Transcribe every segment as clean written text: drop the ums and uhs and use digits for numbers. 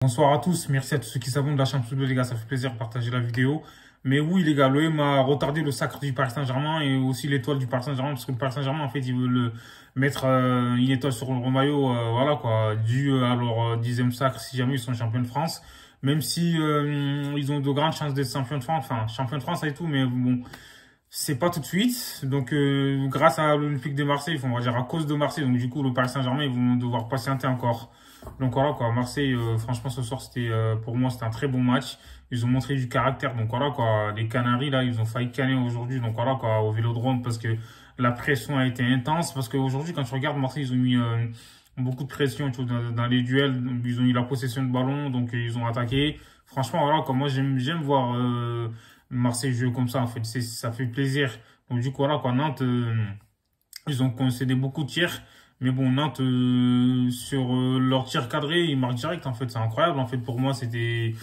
Bonsoir à tous, merci à tous ceux qui s'abonnent de la Champions League, les gars, ça fait plaisir de partager la vidéo. Mais oui, les gars, l'OM a retardé le sacre du Paris Saint-Germain et aussi l'étoile du Paris Saint-Germain, parce que le Paris Saint-Germain, en fait, ils veulent mettre une étoile sur le maillot, voilà quoi, dû à leur 10e sacre si jamais ils sont champions de France. Même si ils ont de grandes chances d'être champions de France, enfin, champions de France et tout, mais bon, c'est pas tout de suite. Donc, grâce à l'Olympique de Marseille, on va dire à cause de Marseille, donc du coup, le Paris Saint-Germain, ils vont devoir patienter encore. Donc voilà quoi, Marseille, franchement ce soir c'était pour moi c'était un très bon match. Ils ont montré du caractère, donc voilà quoi. Les Canaries là, ils ont failli canner aujourd'hui, donc voilà quoi, au Vélodrome parce que la pression a été intense. Parce qu'aujourd'hui quand tu regardes Marseille, ils ont mis beaucoup de pression tu vois, dans les duels. Ils ont eu la possession de ballon, donc ils ont attaqué. Franchement voilà quoi, moi j'aime voir Marseille jouer comme ça en fait, ça fait plaisir. Donc du coup voilà quoi, Nantes. Ils ont concédé beaucoup de tirs. Mais bon, Nantes, sur leur tir cadré, ils marquent direct, en fait. C'est incroyable. En fait, pour moi, c'était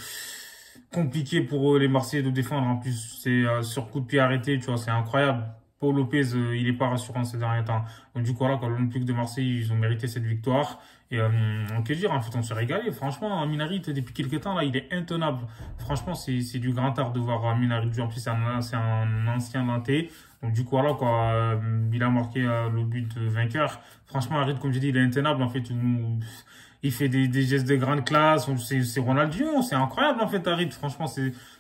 compliqué pour les Marseillais de défendre. En plus, c'est sur coup de pied arrêté, tu vois, c'est incroyable. Paul Lopez, il est pas rassurant ces derniers temps. Donc, du coup, voilà, quand l'Olympique de Marseille, ils ont mérité cette victoire. Et, on peut dire, en fait, on s'est régalé. Franchement, Amin Harit, depuis quelques temps, là, il est intenable. Franchement, c'est du grand art de voir Amin Harit jouer. En plus, c'est un ancien Nantais. Donc, du coup, voilà, quoi, il a marqué le but vainqueur. Franchement, Harit, comme j'ai dit, il est intenable. En fait, il fait des gestes de grande classe. C'est Ronaldinho. C'est incroyable, en fait, Harit. Franchement,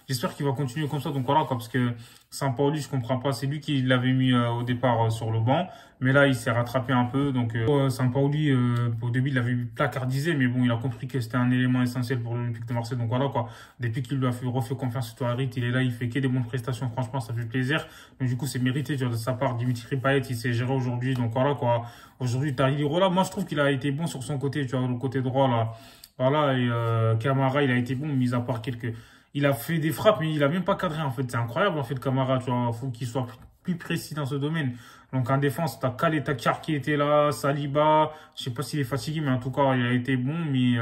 j'espère qu'il va continuer comme ça. Donc, voilà, quoi, parce que Sampaoli, je comprends pas. C'est lui qui l'avait mis au départ sur le banc. Mais là, il s'est rattrapé un peu. Donc, Sampaoli, au début, il l'avait placardisé. Mais bon, il a compris que c'était un élément essentiel pour l'Olympique de Marseille. Donc, voilà, quoi. Depuis qu'il lui a refait confiance sur Harit, il est là, il fait que des bonnes prestations. Franchement, ça fait plaisir. Donc, du coup, c'est mérité, tu vois, de sa part. Dimitri Payet, il s'est géré aujourd'hui. Donc, voilà, quoi. Aujourd'hui, Lirola, moi, je trouve qu'il a été bon sur son côté, tu vois, le côté droit, là. Voilà, et Camara, il a été bon, mis à part quelques... Il a fait des frappes, mais il a même pas cadré, en fait. C'est incroyable, en fait, Camara, tu vois. Faut qu'il soit plus précis dans ce domaine. Donc, en défense, t'as Kaleta qui était là, Saliba. Je sais pas s'il est fatigué, mais en tout cas, il a été bon. Mais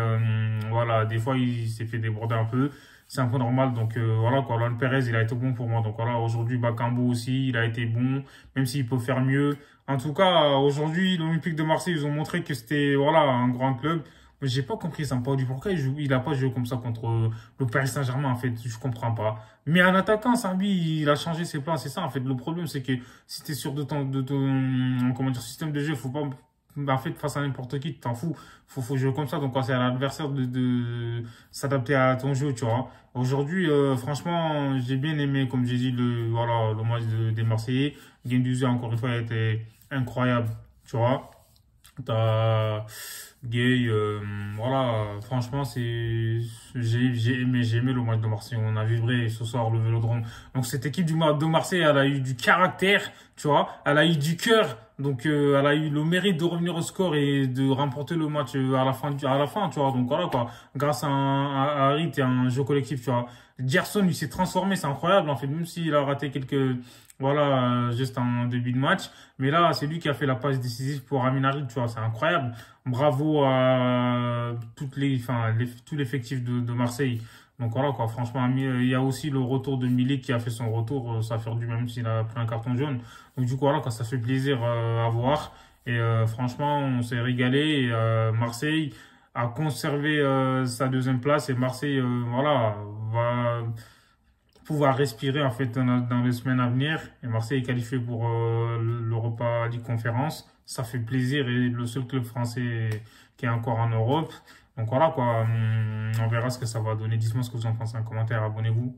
voilà, des fois, il s'est fait déborder un peu. C'est un peu normal. Donc, voilà, quoi. Alan Perez, il a été bon pour moi. Donc, voilà, aujourd'hui, Bakambu aussi, il a été bon. Même s'il peut faire mieux. En tout cas, aujourd'hui, l'Olympique de Marseille, ils ont montré que c'était, voilà, un grand club. Mais j'ai pas compris ça, Sampaoli. Pourquoi il a pas joué comme ça contre le Paris Saint-Germain, en fait? Je comprends pas. Mais un attaquant, Sambi, il a changé ses plans. C'est ça, en fait. Le problème, c'est que si t'es sûr de ton, comment dire, système de jeu, faut pas, en fait, face à n'importe qui, tu t'en fous. Faut jouer comme ça. Donc, quand c'est à l'adversaire de s'adapter à ton jeu, tu vois. Aujourd'hui, franchement, j'ai bien aimé, comme j'ai dit, voilà, le match des Marseillais. Guendouzi, encore une fois, a été incroyable, tu vois. T'as Gay, voilà, franchement, j'ai aimé le match de Marseille. On a vibré ce soir le Vélodrome. Donc, cette équipe de Marseille, elle a eu du caractère, tu vois, elle a eu du cœur. Donc, elle a eu le mérite de revenir au score et de remporter le match à la fin, tu vois. Donc, voilà, quoi. Grâce à Harit et à un jeu collectif, tu vois. Gerson, il s'est transformé, c'est incroyable, en fait, même s'il a raté voilà, juste en début de match. Mais là, c'est lui qui a fait la passe décisive pour Amin Harit, tu vois, c'est incroyable. Bravo à tout l'effectif de Marseille. Donc voilà, quoi, franchement, il y a aussi le retour de Milik qui a fait son retour, ça fait du même s'il a pris un carton jaune. Donc du coup, voilà, quoi, ça fait plaisir à voir. Et franchement, on s'est régalé. Et Marseille a conservé sa deuxième place. Et Marseille, voilà, va pouvoir respirer en fait dans les semaines à venir. Et Marseille est qualifié pour l'Europa League Conférence. Ça fait plaisir et le seul club français qui est encore en Europe. Donc voilà quoi, on verra ce que ça va donner. Dites-moi ce que vous en pensez en commentaire, abonnez-vous.